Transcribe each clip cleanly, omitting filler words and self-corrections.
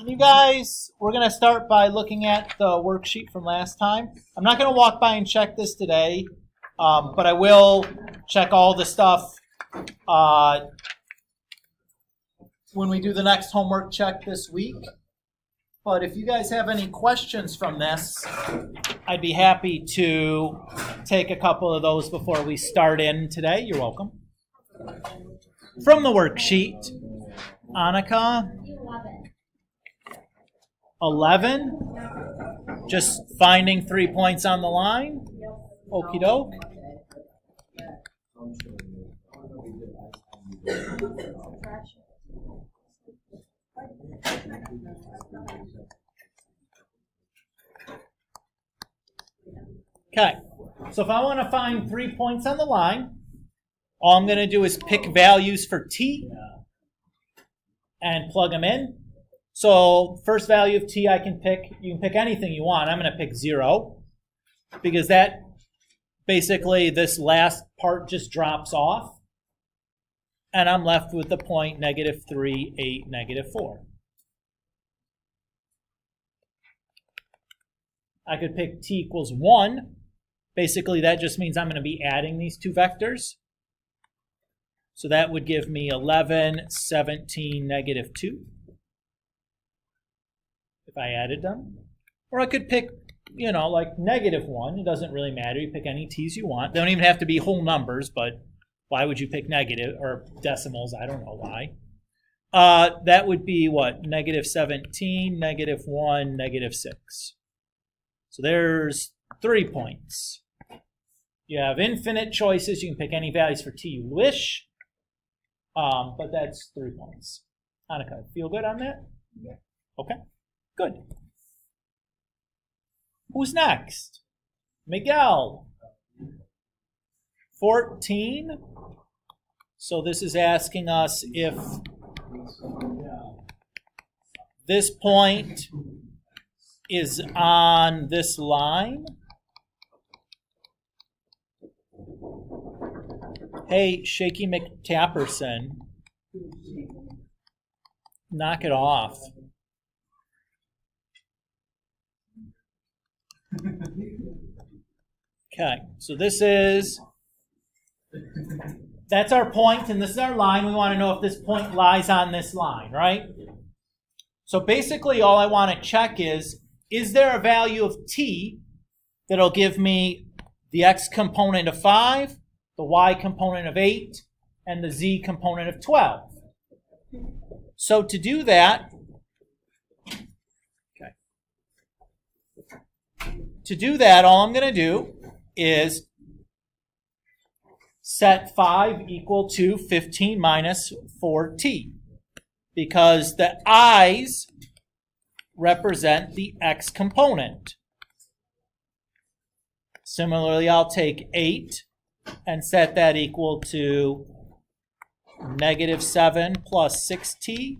You guys, we're going to start by looking at the worksheet from last time. I'm not going to walk by and check this today, but I will check all the stuff when we do the next homework check this week. But if you guys have any questions from this, I'd be happy to take a couple of those before we start in today. You're welcome. From the worksheet, Annika, 11, just finding 3 points on the line. Okie doke. Okay, so if I want to find 3 points on the line, all I'm going to do is pick values for t and plug them in. So first value of t I can pick, you can pick anything you want. I'm going to pick 0 because that basically this last part just drops off. And I'm left with the point -3, 8, -4. I could pick t equals 1. Basically that just means I'm going to be adding these two vectors. So that would give me 11, 17, -2. If I added them. Or I could pick, like -1. It doesn't really matter. You pick any t's you want. They don't even have to be whole numbers, but why would you pick negative or decimals? I don't know why. That would be what? -17, -1, -6. So there's 3 points. You have infinite choices. You can pick any values for t you wish. But that's 3 points. Annika, feel good on that? Yeah. Okay. Good. Who's next? Miguel. 14. So this is asking us if this point is on this line. Hey, Shaky McTapperson, knock it off. Okay, so that's our point, and this is our line. We want to know if this point lies on this line, right? So basically all I want to check is there a value of t that'll give me the x component of 5, the y component of 8, and the z component of 12? So to do that, all I'm going to do is set 5 equal to 15 minus 4t, because the i's represent the x component. Similarly, I'll take 8 and set that equal to -7 plus 6t.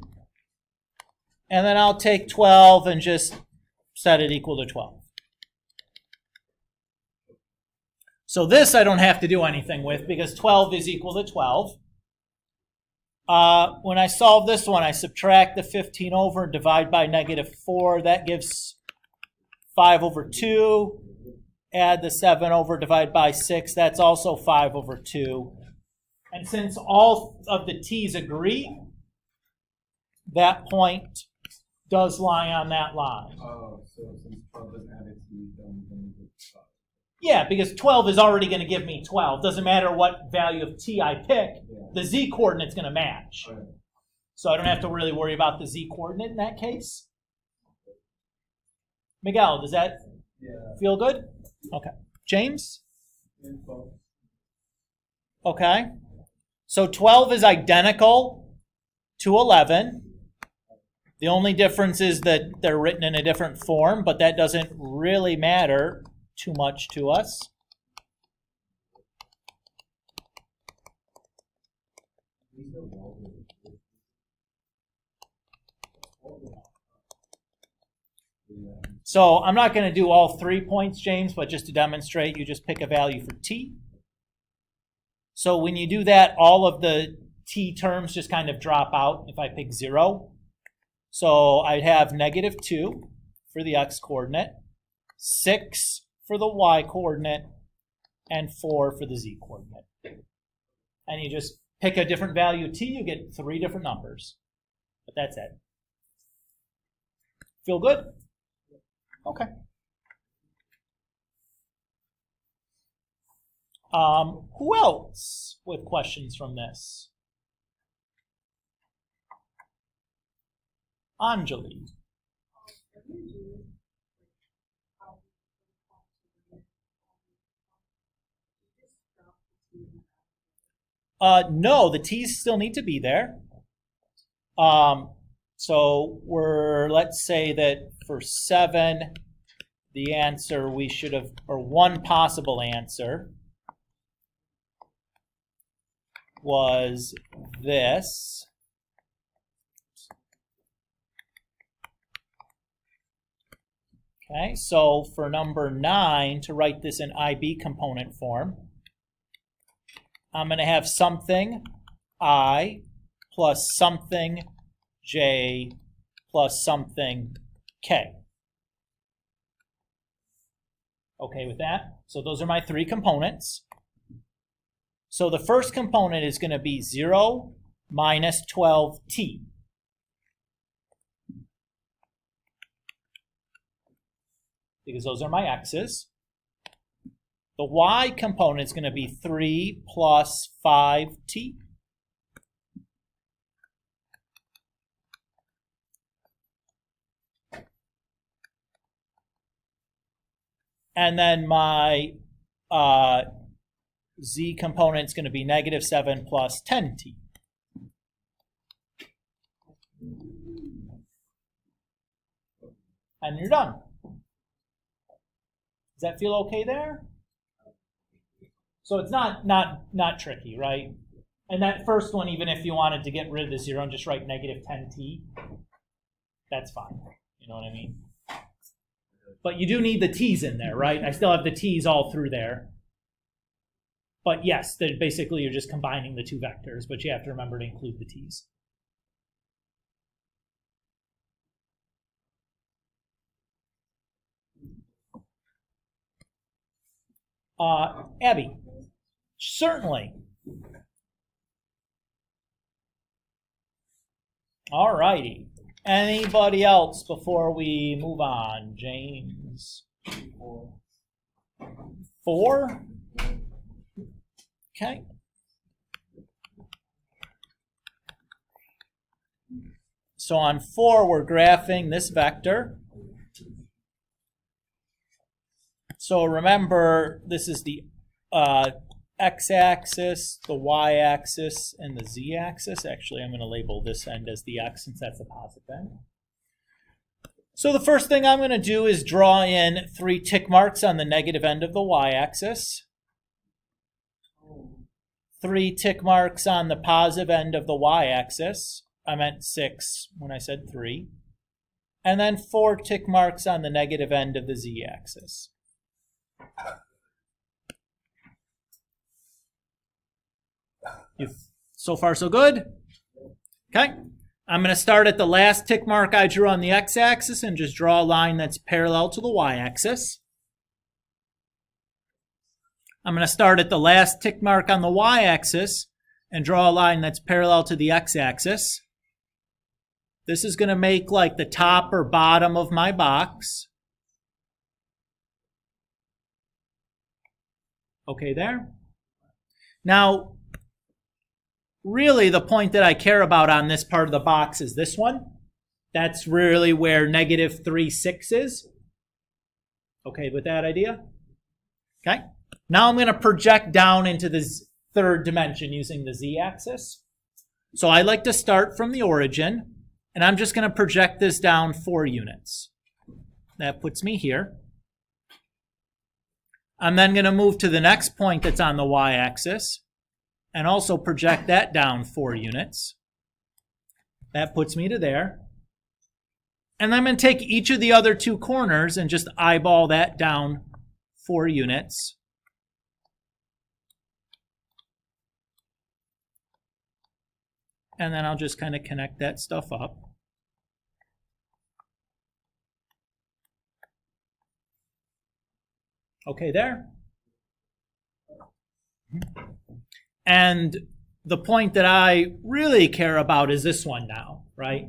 And then I'll take 12 and just set it equal to 12. So this I don't have to do anything with because 12 is equal to 12. When I solve this one, I subtract the 15 over and divide by -4. That gives 5 over 2. Add the 7 over, divide by 6. That's also 5 over 2. And since all of the t's agree, that point does lie on that line. Oh, so since 12 doesn't have its t, then it's 5. Yeah, because 12 is already going to give me 12. Doesn't matter what value of t I pick, the z coordinate's going to match. Right. So I don't have to really worry about the z coordinate in that case. Miguel, does that feel good? Okay. James? Okay. So 12 is identical to 11. The only difference is that they're written in a different form, but that doesn't really matter too much to us. So I'm not going to do all 3 points, James, but just to demonstrate, you just pick a value for t. So when you do that, all of the t terms just kind of drop out if I pick 0. So I'd have -2 for the x-coordinate, 6 for the y-coordinate, and 4 for the z-coordinate. And you just pick a different value t, you get 3 different numbers. But that's it. Feel good? Okay. Who else with questions from this? Anjali. No, the t's still need to be there. So let's say that for 7, the answer we should have, or one possible answer was this. Okay, so for number 9, to write this in IB component form, I'm going to have something I plus something j plus something k. Okay with that? So those are my 3 components. So the first component is going to be 0 minus 12t. Because those are my x's. The y component is going to be 3 plus 5t. And then my z component is going to be -7 plus 10t. And you're done. Does that feel okay there? So it's not tricky, right? And that first one, even if you wanted to get rid of the 0 and just write -10t, that's fine. You know what I mean? But you do need the t's in there, right? I still have the t's all through there. But yes, basically you're just combining the 2 vectors, but you have to remember to include the t's. Abby, certainly. All righty. Anybody else before we move on? James? 4? Okay. So on 4, we're graphing this vector. So remember, this is the x-axis, the y-axis, and the z-axis. Actually, I'm going to label this end as the x since that's a positive end. So the first thing I'm going to do is draw in 3 tick marks on the negative end of the y-axis. 3 tick marks on the positive end of the y-axis. I meant 6 when I said 3. And then 4 tick marks on the negative end of the z-axis. So far, so good? Okay. I'm going to start at the last tick mark I drew on the x-axis and just draw a line that's parallel to the y-axis. I'm going to start at the last tick mark on the y-axis and draw a line that's parallel to the x-axis. This is going to make like the top or bottom of my box. Okay there? Now, really the point that I care about on this part of the box is this one. That's really where -3, 6 is. Okay with that idea? Okay. Now I'm going to project down into the 3rd dimension using the z-axis. So I like to start from the origin, and I'm just going to project this down 4 units. That puts me here. I'm then going to move to the next point that's on the y-axis and also project that down 4 units. That puts me to there. And I'm going to take each of the other 2 corners and just eyeball that down 4 units. And then I'll just kind of connect that stuff up. Okay there? And the point that I really care about is this one now, right?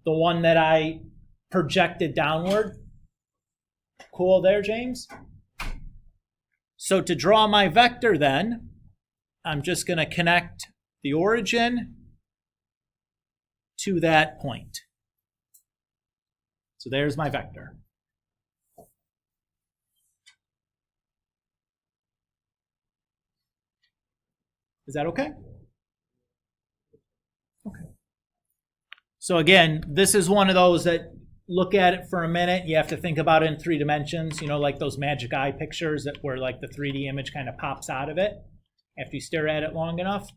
The one that I projected downward. Cool there, James? So to draw my vector then, I'm just going to connect the origin to that point. So there's my vector. Is that okay? Okay. So again, this is one of those that look at it for a minute. You have to think about it in 3 dimensions, like those magic eye pictures that where like the 3D image kind of pops out of it after you stare at it long enough.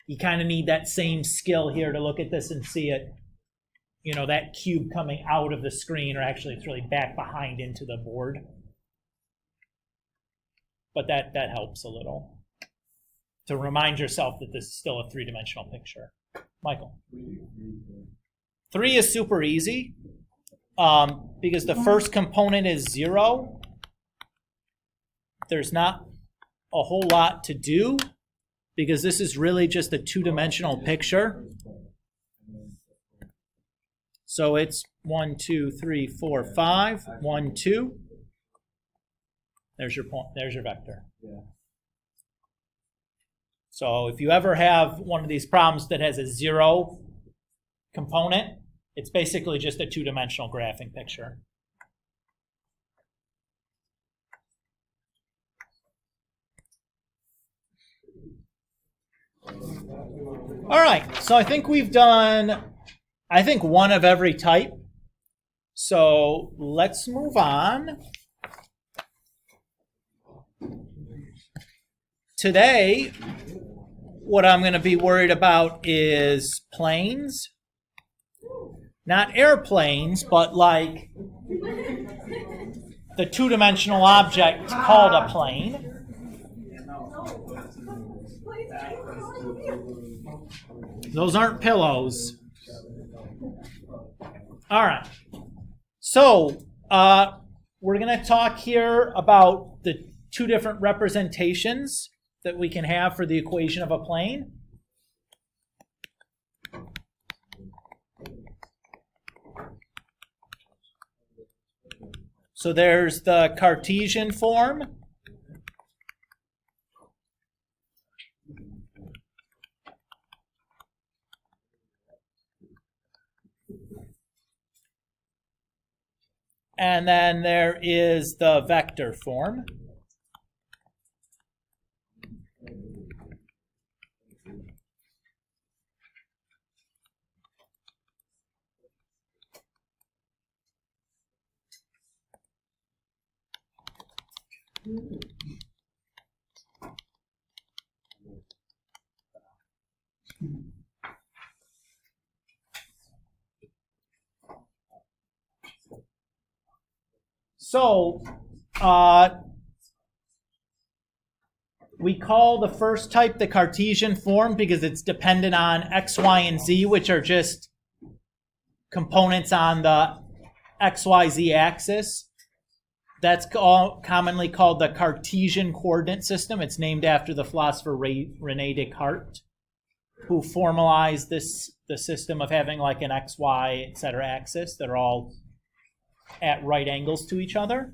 You kind of need that same skill here to look at this and see it, that cube coming out of the screen, or actually it's really back behind into the board. But that helps a little to remind yourself that this is still a 3-dimensional picture. Michael? 3 is super easy because the first component is 0. There's not a whole lot to do because this is really just a 2-dimensional picture. So it's 1, 2, 3, 4, 5, 1, 2. There's your point. There's your vector. Yeah. So if you ever have one of these problems that has a 0 component, it's basically just a 2-dimensional graphing picture. All right, so I think we've done, one of every type. So let's move on. Today, what I'm going to be worried about is planes. Not airplanes, but like the 2-dimensional object called a plane. Those aren't pillows. All right. So we're going to talk here about the 2 different representations that we can have for the equation of a plane. So there's the Cartesian form. And then there is the vector form. So we call the first type the Cartesian form because it's dependent on x, y, and z, which are just components on the x, y, z axis. That's commonly called the Cartesian coordinate system. It's named after the philosopher René Descartes, who formalized the system of having like an x, y, etc. axis that are all at right angles to each other.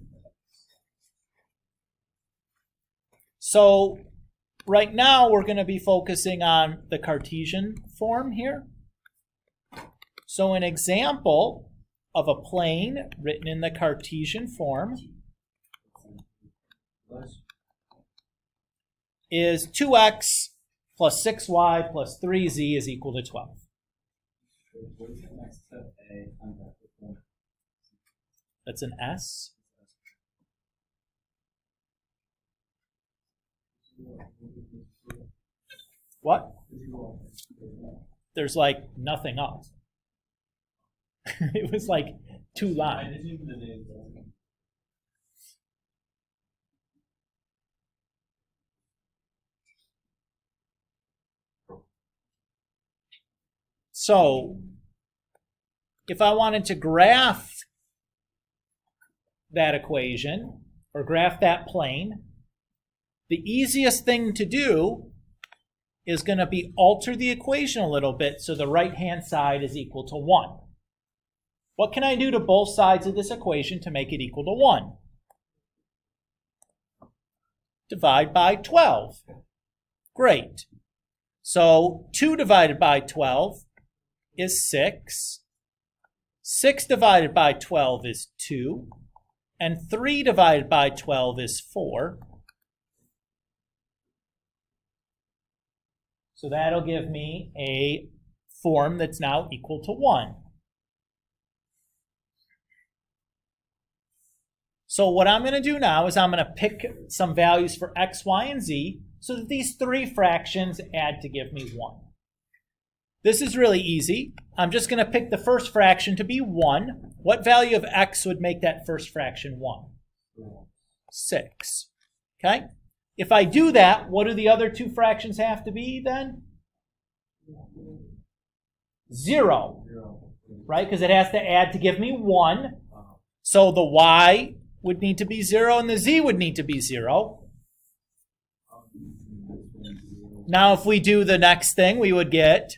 So right now we're going to be focusing on the Cartesian form here. So an example of a plane written in the Cartesian form is 2x plus 6y plus 3z is equal to 12. That's an S. What? There's like nothing up. It was like 2 lines. So if I wanted to graph that equation, or graph that plane, the easiest thing to do is going to be alter the equation a little bit so the right-hand side is equal to 1. What can I do to both sides of this equation to make it equal to 1? Divide by 12. Great. So 2 divided by 12 is 6. 6 divided by 12 is 2. And 3 divided by 12 is 4. So that'll give me a form that's now equal to 1. So what I'm going to do now is I'm going to pick some values for x, y, and z so that these three fractions add to give me 1. This is really easy. I'm just going to pick the first fraction to be 1. What value of x would make that first fraction 1? 6. Okay? If I do that, what do the other two fractions have to be then? 0. Right? Because it has to add to give me 1. So the y would need to be 0 and the z would need to be 0. Now if we do the next thing, we would get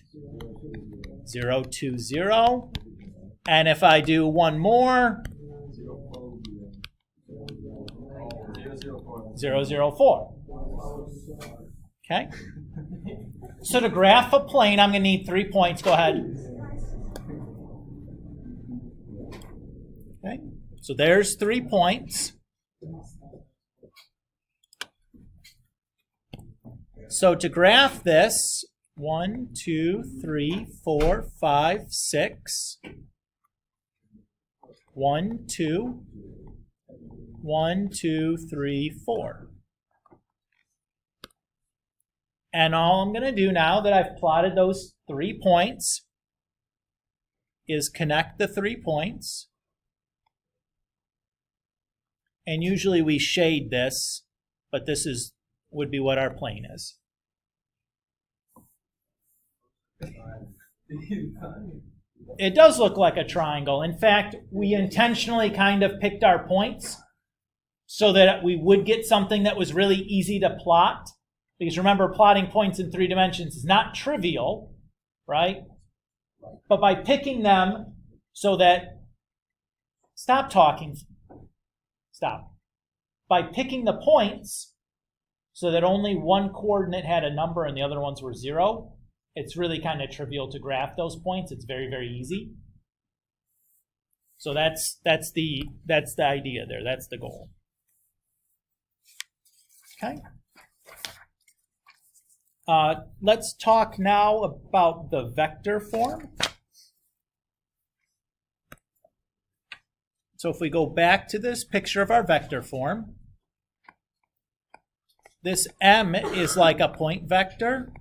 0, 2, 0. And if I do one more, 0, 0, 4. Okay? So to graph a plane, I'm going to need 3 points. Go ahead. Okay? So there's 3 points. So to graph this, 1, 2, 3, 4, 5, 6. 1, 2. 1, 2, 3, 4. And all I'm going to do now that I've plotted those 3 points is connect the 3 points. And usually we shade this, but this would be what our plane is. It does look like a triangle. In fact, we intentionally kind of picked our points so that we would get something that was really easy to plot. Because remember, plotting points in 3 dimensions is not trivial, right? But by picking them so that... Stop talking. Stop. By picking the points so that only one coordinate had a number and the other ones were 0, it's really kind of trivial to graph those points. It's very, very easy. So that's the idea there. That's the goal. Okay. Let's talk now about the vector form. So if we go back to this picture of our vector form, this M is like a point vector.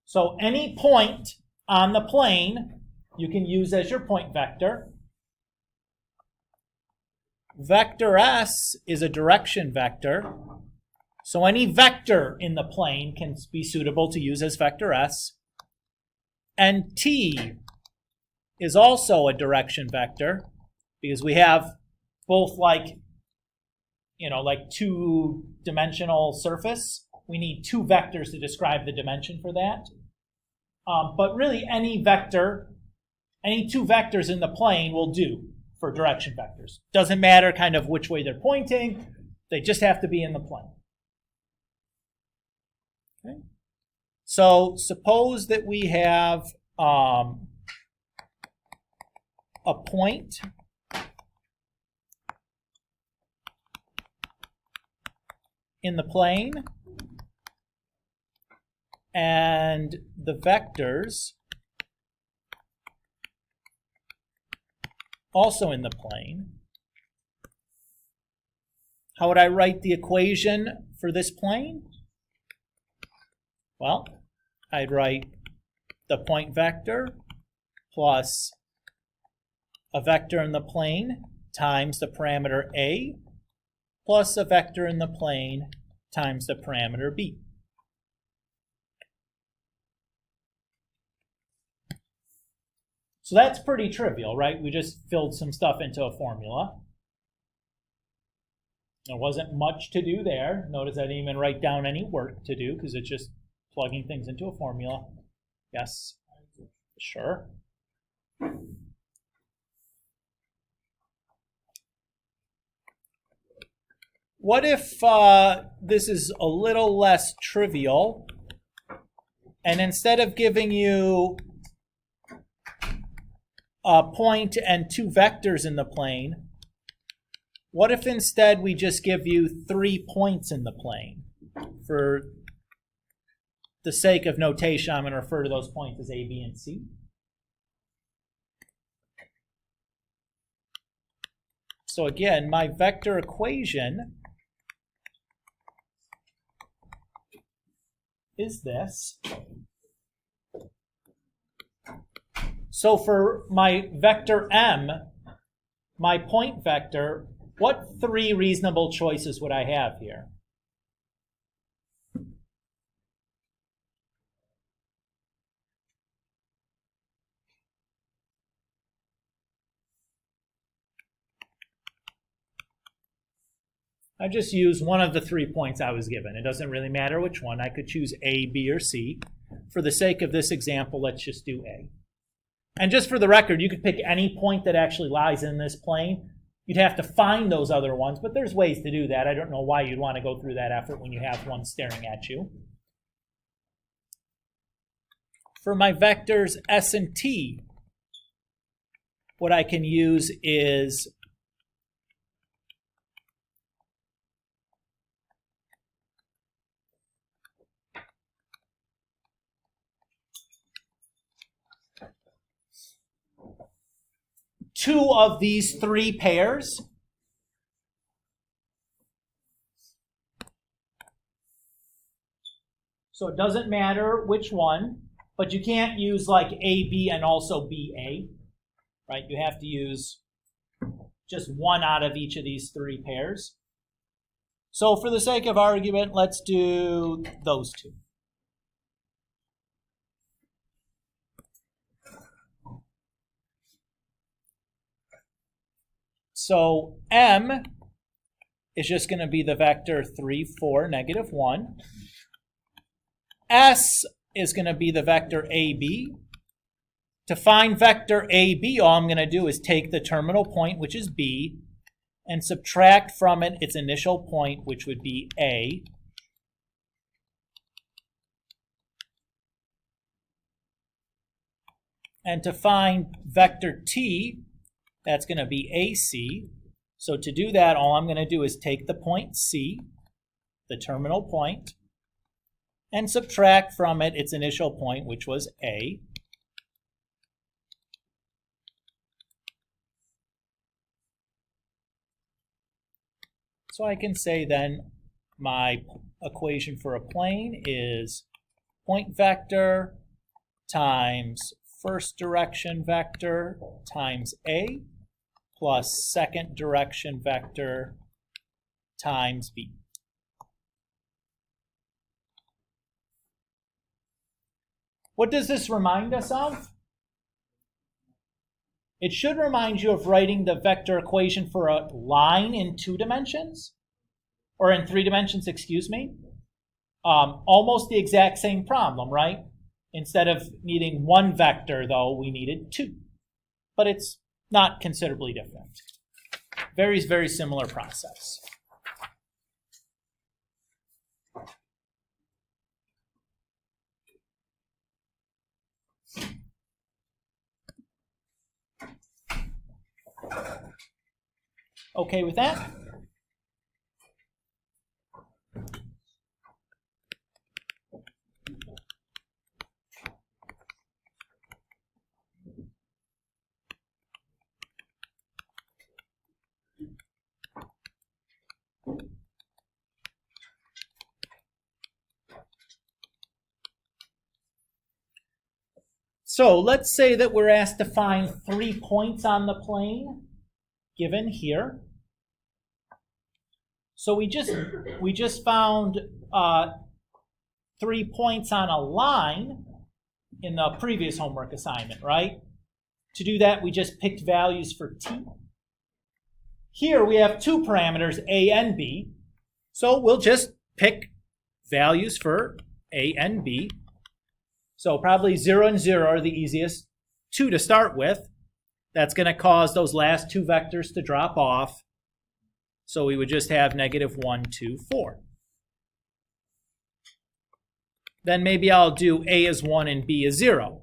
So any point on the plane you can use as your point vector. Vector S is a direction vector. So any vector in the plane can be suitable to use as vector S. And T is also a direction vector because we have both like 2-dimensional surface. We need 2 vectors to describe the dimension for that. But really any 2 vectors in the plane will do for direction vectors. Doesn't matter kind of which way they're pointing. They just have to be in the plane. Okay. So suppose that we have a point in the plane and the vectors also in the plane. How would I write the equation for this plane? Well, I'd write the point vector plus a vector in the plane times the parameter A plus a vector in the plane times the parameter B. So that's pretty trivial, right? We just filled some stuff into a formula. There wasn't much to do there. Notice I didn't even write down any work to do because it's just plugging things into a formula. Yes? Sure. What if this is a little less trivial, and instead of giving you a point and two vectors in the plane, what if instead we just give you 3 points in the plane? For the sake of notation, I'm going to refer to those points as A, B, and C. So again, my vector equation is this. So for my vector M, my point vector, what 3 reasonable choices would I have here? I just use one of the 3 points I was given. It doesn't really matter which one. I could choose A, B, or C. For the sake of this example, let's just do A. And just for the record, you could pick any point that actually lies in this plane. You'd have to find those other ones, but there's ways to do that. I don't know why you'd want to go through that effort when you have one staring at you. For my vectors S and T, what I can use is two of these 3 pairs. So it doesn't matter which one, but you can't use like AB and also BA, right? You have to use just one out of each of these 3 pairs. So for the sake of argument, let's do those 2. So M is just going to be the vector 3, 4, negative 1. S is going to be the vector AB. To find vector AB, all I'm going to do is take the terminal point, which is B, and subtract from it its initial point, which would be A. And to find vector T, that's going to be AC. So to do that, all I'm going to do is take the point C, the terminal point, and subtract from it its initial point, which was A. So I can say then my equation for a plane is point vector times first direction vector times A plus second direction vector times B. What does this remind us of? It should remind you of writing the vector equation for a line in 2 dimensions, or in 3 dimensions, excuse me. Almost the exact same problem, right? Instead of needing 1 vector, though, we needed 2. But it's not considerably different. Very, very similar process. Okay with that? So let's say that we're asked to find 3 points on the plane given here. So we just found 3 points on a line in the previous homework assignment, right? To do that, we just picked values for t. Here we have two parameters, a and b. So we'll just pick values for a and b. So probably 0 and 0 are the easiest two to start with. That's going to cause those last two vectors to drop off. So we would just have -1, 2, 4. Then maybe I'll do a is 1 and b is 0.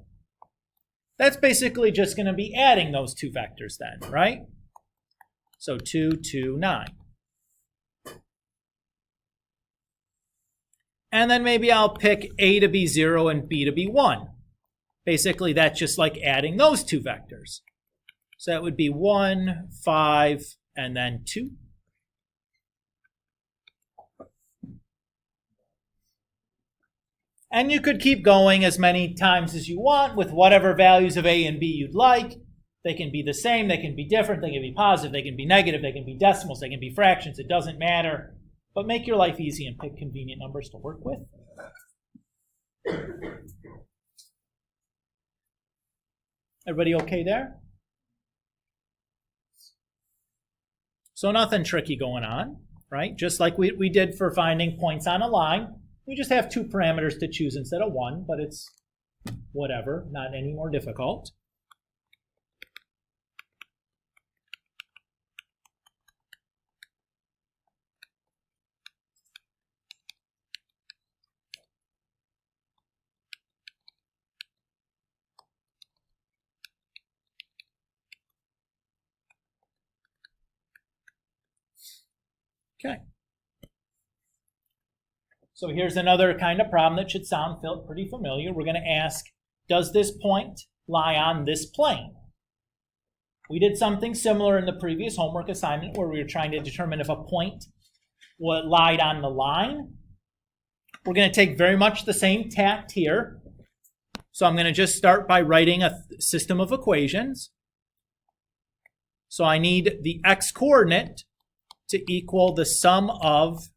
That's basically just going to be adding those two vectors then, right? So 2, 2, 9. And then maybe I'll pick a to be 0 and b to be 1. Basically, that's just like adding those two vectors. So that would be 1, 5, and then 2. And you could keep going as many times as you want with whatever values of a and b you'd like. They can be the same, they can be different, they can be positive, they can be negative, they can be decimals, they can be fractions, it doesn't matter. But make your life easy and pick convenient numbers to work with. Everybody okay there? So nothing tricky going on, right? Just like we did for finding points on a line. We just have two parameters to choose instead of one, but it's whatever, not any more difficult. Okay. So here's another kind of problem that should sound pretty familiar. We're going to ask, does this point lie on this plane? We did something similar in the previous homework assignment where we were trying to determine if a point lied on the line. We're going to take very much the same tact here. So I'm going to just start by writing a system of equations. So I need the x-coordinate to equal the sum of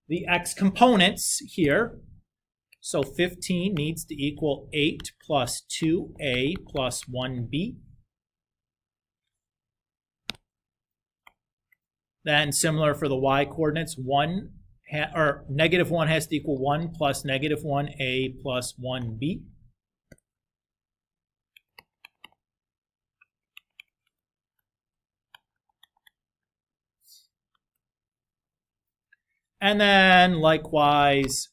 the x components here. So 15 needs to equal 8 plus 2a plus 1b. Then similar for the y coordinates, -1 has to equal 1 plus -1a plus 1b. And then likewise,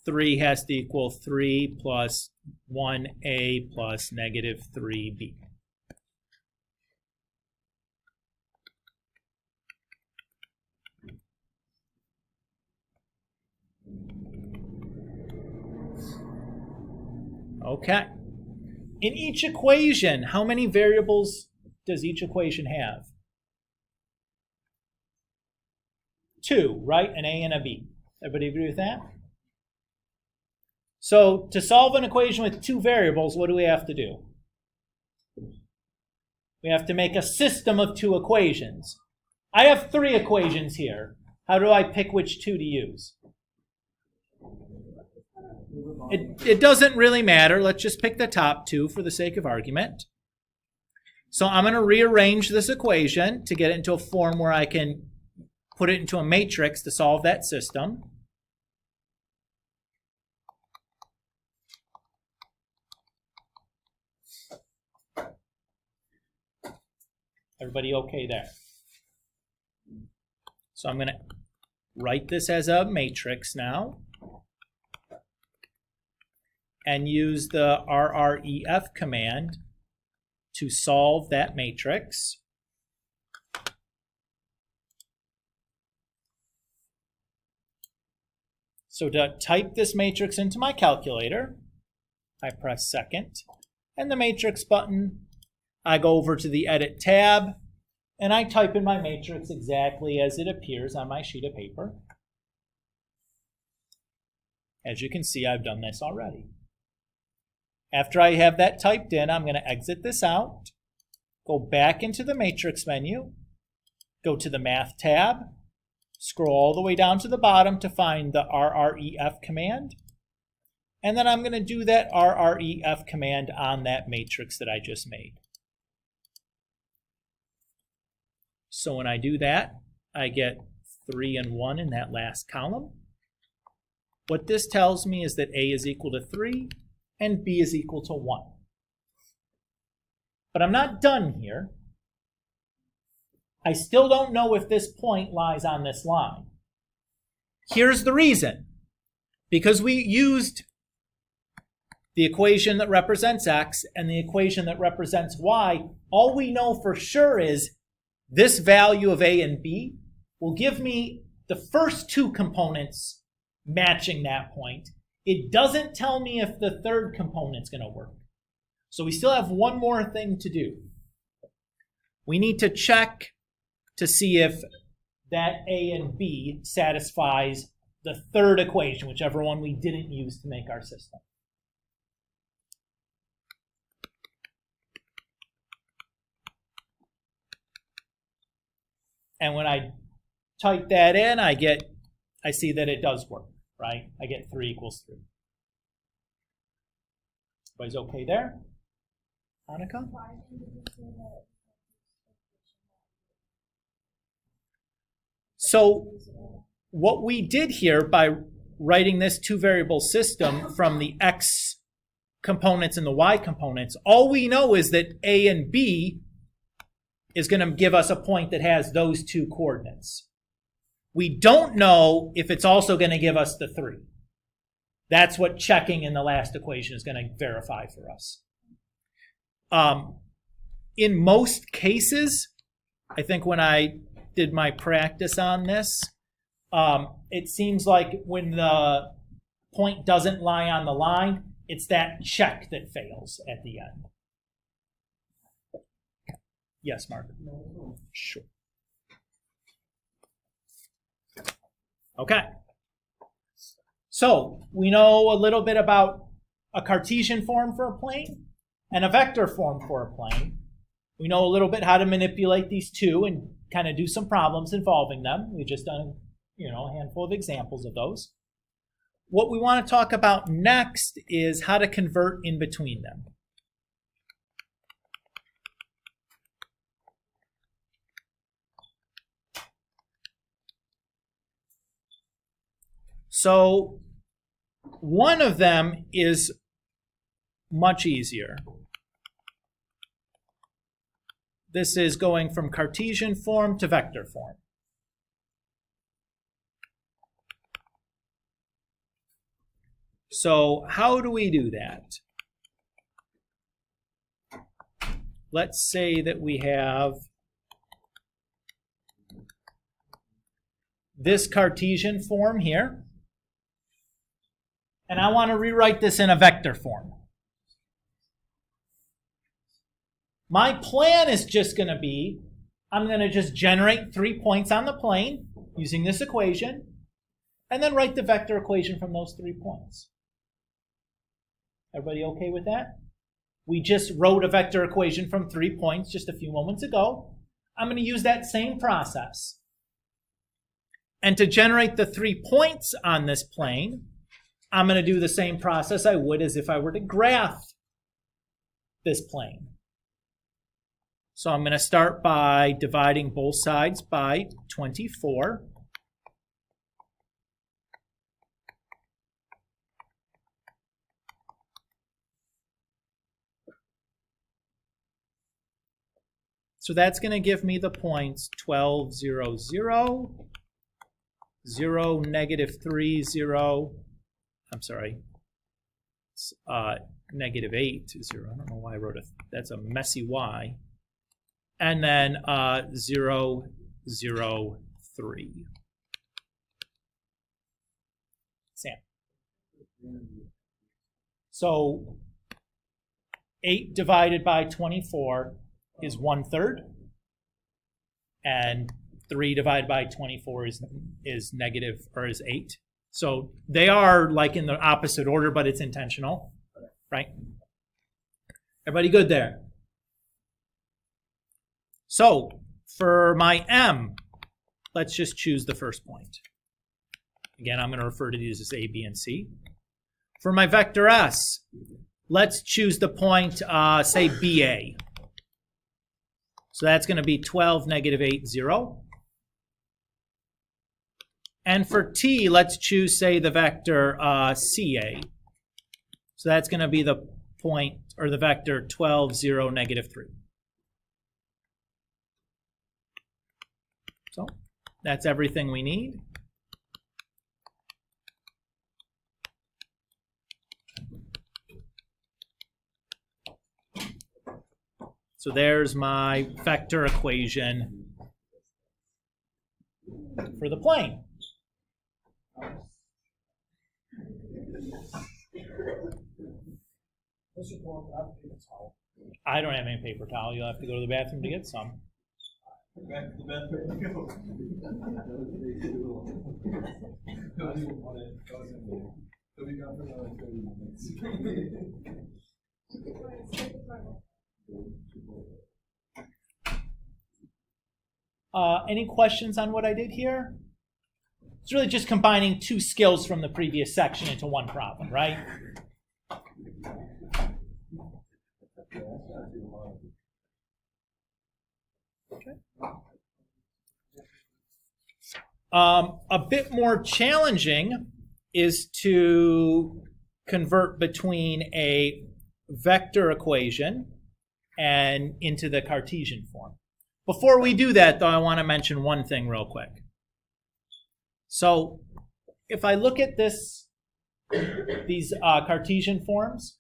3 has to equal 3 plus 1a plus -3b. Okay. In each equation, how many variables does each equation have? 2, right? An a and a b. Everybody agree with that? So to solve an equation with two variables, what do we have to do? We have to make a system of two equations. I have 3 equations here. How do I pick which 2 to use? It doesn't really matter. Let's just pick the top 2 for the sake of argument. So I'm going to rearrange this equation to get it into a form where I can put it into a matrix to solve that system. Everybody okay there? So I'm going to write this as a matrix now and use the RREF command to solve that matrix. So to type this matrix into my calculator, I press second, and the matrix button, I go over to the edit tab, and I type in my matrix exactly as it appears on my sheet of paper. As you can see, I've done this already. After I have that typed in, I'm going to exit this out, go back into the matrix menu, go to the math tab, scroll all the way down to the bottom to find the RREF command. And then I'm going to do that RREF command on that matrix that I just made. So when I do that, I get 3 and 1 in that last column. What this tells me is that A is equal to 3 and B is equal to 1. But I'm not done here. I still don't know if this point lies on this line. Here's the reason. Because we used the equation that represents x and the equation that represents y, all we know for sure is this value of a and b will give me the first two components matching that point. It doesn't tell me if the third component's going to work. So we still have one more thing to do. We need to check to see if that a and b satisfies the third equation, whichever one we didn't use to make our system. And when I type that in, I see that it does work, right? I get 3 equals 3. Everybody's okay there? Annika? So what we did here by writing this two-variable system from the x components and the y components, all we know is that a and b is going to give us a point that has those two coordinates. We don't know if it's also going to give us the 3. That's what checking in the last equation is going to verify for us. In most cases, I think when I did my practice on this, it seems like when the point doesn't lie on the line, it's that check that fails at the end. Yes, Mark? Sure. Okay. So we know a little bit about a Cartesian form for a plane and a vector form for a plane. We know a little bit how to manipulate these two and kind of do some problems involving them. We've just done a handful of examples of those. What we want to talk about next is how to convert in between them. So one of them is much easier. This is going from Cartesian form to vector form. So how do we do that? Let's say that we have this Cartesian form here. And I want to rewrite this in a vector form. My plan is just going to be, I'm going to just generate 3 points on the plane using this equation, and then write the vector equation from those 3 points. Everybody okay with that? We just wrote a vector equation from 3 points just a few moments ago. I'm going to use that same process. And to generate the 3 points on this plane, I'm going to do the same process I would as if I were to graph this plane. So I'm going to start by dividing both sides by 24. So that's going to give me the points 12, 0, 0, 0, negative 3, 0. I'm sorry, negative 8, 0. I don't know why I wrote that's a messy y. And then 0, 0, 3. Sam. So 8 divided by 24 is 1/3. And 3 divided by 24 is negative, or is 8. So they are like in the opposite order, but it's intentional, right? Everybody good there? So for my m, let's just choose the first point. Again, I'm going to refer to these as a, b, and c. For my vector s, let's choose the point, say, BA. So that's going to be 12, negative 8, 0. And for t, let's choose, say, the vector CA. So that's going to be the point, or the vector 12, 0, negative 3. So that's everything we need. So there's my vector equation for the plane. I don't have any paper towel. You'll have to go to the bathroom to get some. Back to the bathroom to go. So we got for another 30 minutes. Any questions on what I did here? It's really just combining two skills from the previous section into one problem, right? Okay. A bit more challenging is to convert between a vector equation and into the Cartesian form. Before we do that, though, I want to mention one thing real quick. So if I look at these Cartesian forms,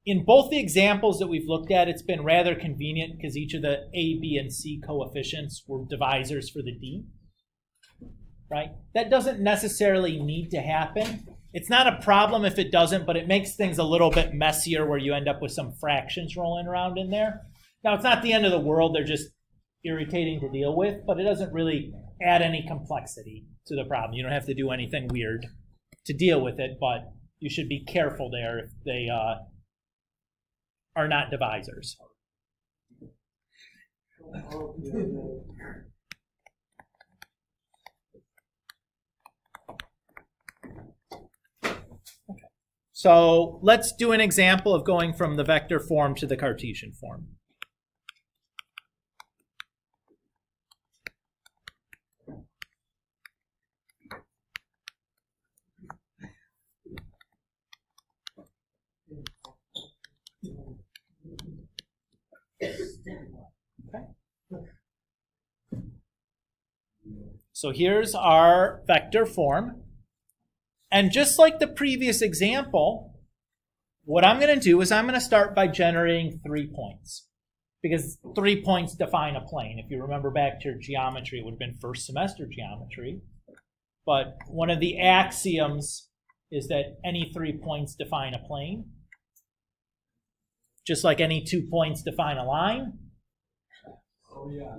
in both the examples that we've looked at, it's been rather convenient because each of the A, B, and C coefficients were divisors for the D, right? That doesn't necessarily need to happen. It's not a problem if it doesn't, but it makes things a little bit messier where you end up with some fractions rolling around in there. Now, it's not the end of the world. They're just irritating to deal with, but it doesn't really add any complexity to the problem. You don't have to do anything weird to deal with it, but you should be careful there if they are not divisors. Okay. So let's do an example of going from the vector form to the Cartesian form. Okay. So here's our vector form. And just like the previous example, what I'm going to do is I'm going to start by generating 3 points. Because 3 points define a plane. If you remember back to your geometry, it would have been first semester geometry. But one of the axioms is that any 3 points define a plane. Just like any 2 points define a line. Oh, yeah.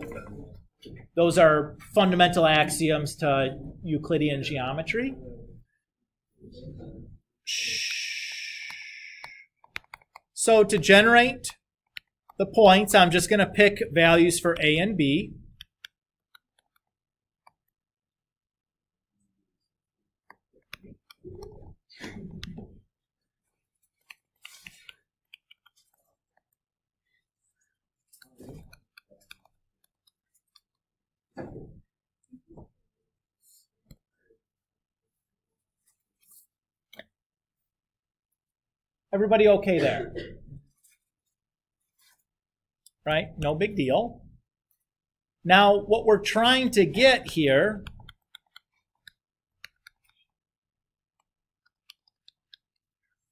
Those are fundamental axioms to Euclidean geometry. So to generate the points, I'm just going to pick values for A and B. Everybody okay there? Right? No big deal. Now, what we're trying to get here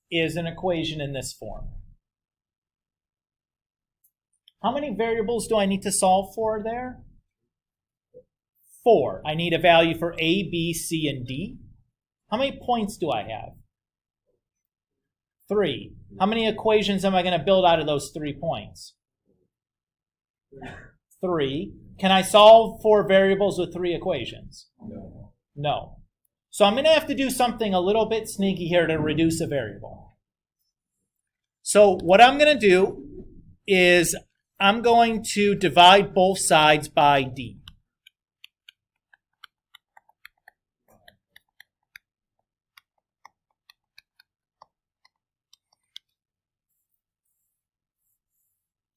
is an equation in this form. How many variables do I need to solve for there? 4. I need a value for A, B, C, and D. How many points do I have? 3. How many equations am I going to build out of those 3 points? 3. Can I solve 4 variables with 3 equations? No. No. So I'm going to have to do something a little bit sneaky here to reduce a variable. So what I'm going to do is I'm going to divide both sides by D.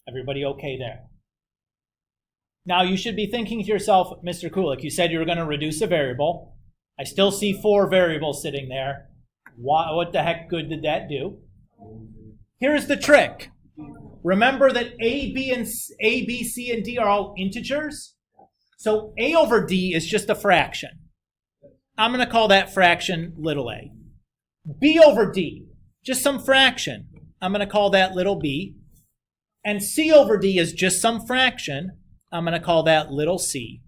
Everybody okay there? Now you should be thinking to yourself, Mr. Kulik, you said you were going to reduce a variable. I still see 4 variables sitting there. What the heck good did that do? Here's the trick. Remember that A, B, C, and D are all integers? So A over D is just a fraction. I'm going to call that fraction little a. B over D, just some fraction. I'm going to call that little b. And C over D is just some fraction. I'm going to call that little c.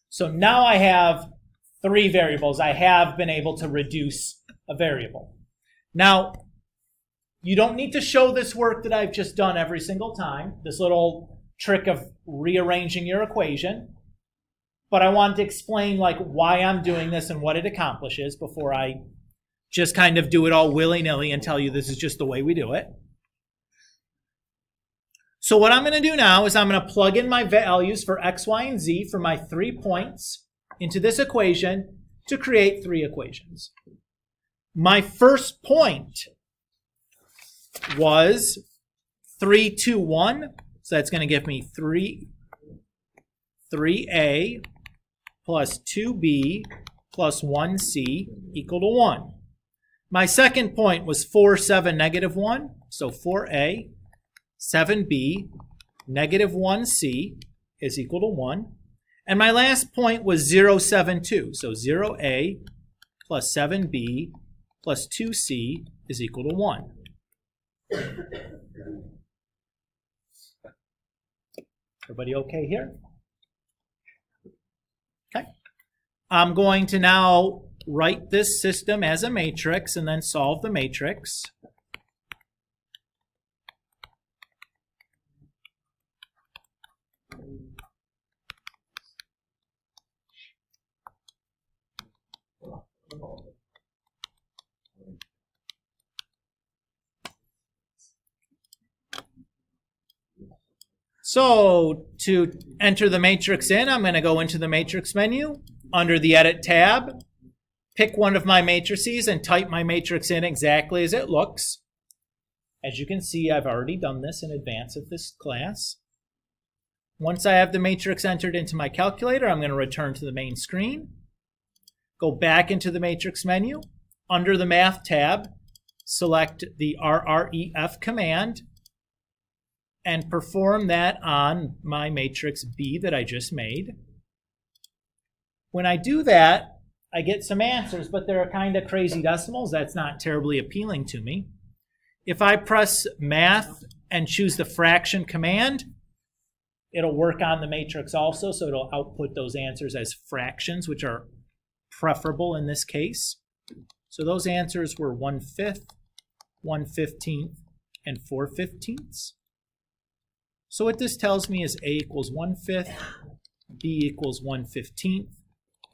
So now I have 3 variables. I have been able to reduce a variable. Now, you don't need to show this work that I've just done every single time, this little trick of rearranging your equation. But I want to explain like why I'm doing this and what it accomplishes before I just kind of do it all willy-nilly and tell you this is just the way we do it. So what I'm going to do now is I'm going to plug in my values for x, y, and z for my 3 points into this equation to create 3 equations. My first point was 3, 2, 1. So that's going to give me 3a plus 2b plus 1c equal to 1. My second point was 4, 7, negative 1. So 4a, 7b, negative 1c is equal to 1. And my last point was 0, 7, 2. So 0a plus 7b plus 2c is equal to 1. Everybody okay here? Okay. I'm going to now write this system as a matrix and then solve the matrix. So to enter the matrix in, I'm going to go into the matrix menu under the Edit tab, pick one of my matrices and type my matrix in exactly as it looks. As you can see, I've already done this in advance of this class. Once I have the matrix entered into my calculator, I'm going to return to the main screen. Go back into the matrix menu. Under the Math tab, select the RREF command and perform that on my matrix B that I just made. When I do that, I get some answers, but they're kind of crazy decimals. That's not terribly appealing to me. If I press Math and choose the fraction command, it'll work on the matrix also, so it'll output those answers as fractions, which are preferable in this case. So those answers were 1/5, 1/15, and 4/15. So what this tells me is A equals 1/5, B equals 1/15,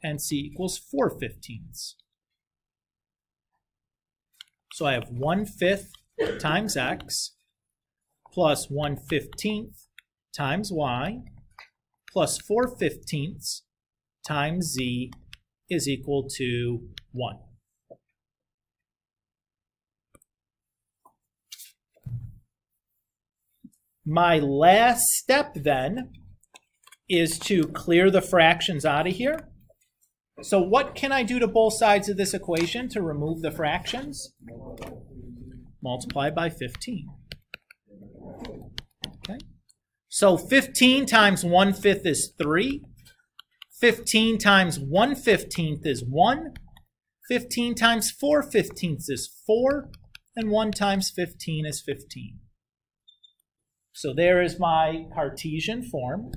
and C equals 4/15. So I have 1/5 times x plus 1/15 times y plus 4/15 times z is equal to 1. My last step then is to clear the fractions out of here. So what can I do to both sides of this equation to remove the fractions? Multiply by 15. Okay. So 15 times 1/5 is 3. 15 times 1/15 is 1. 15 times 4/15 is 4. And 1 times 15 is 15. So there is my Cartesian form.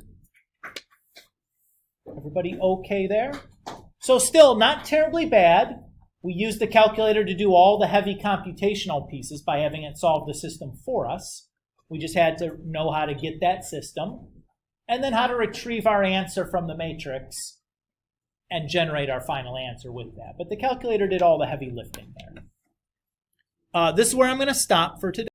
Everybody okay there? So still not terribly bad. We used the calculator to do all the heavy computational pieces by having it solve the system for us. We just had to know how to get that system and then how to retrieve our answer from the matrix and generate our final answer with that. But the calculator did all the heavy lifting there. This is where I'm going to stop for today.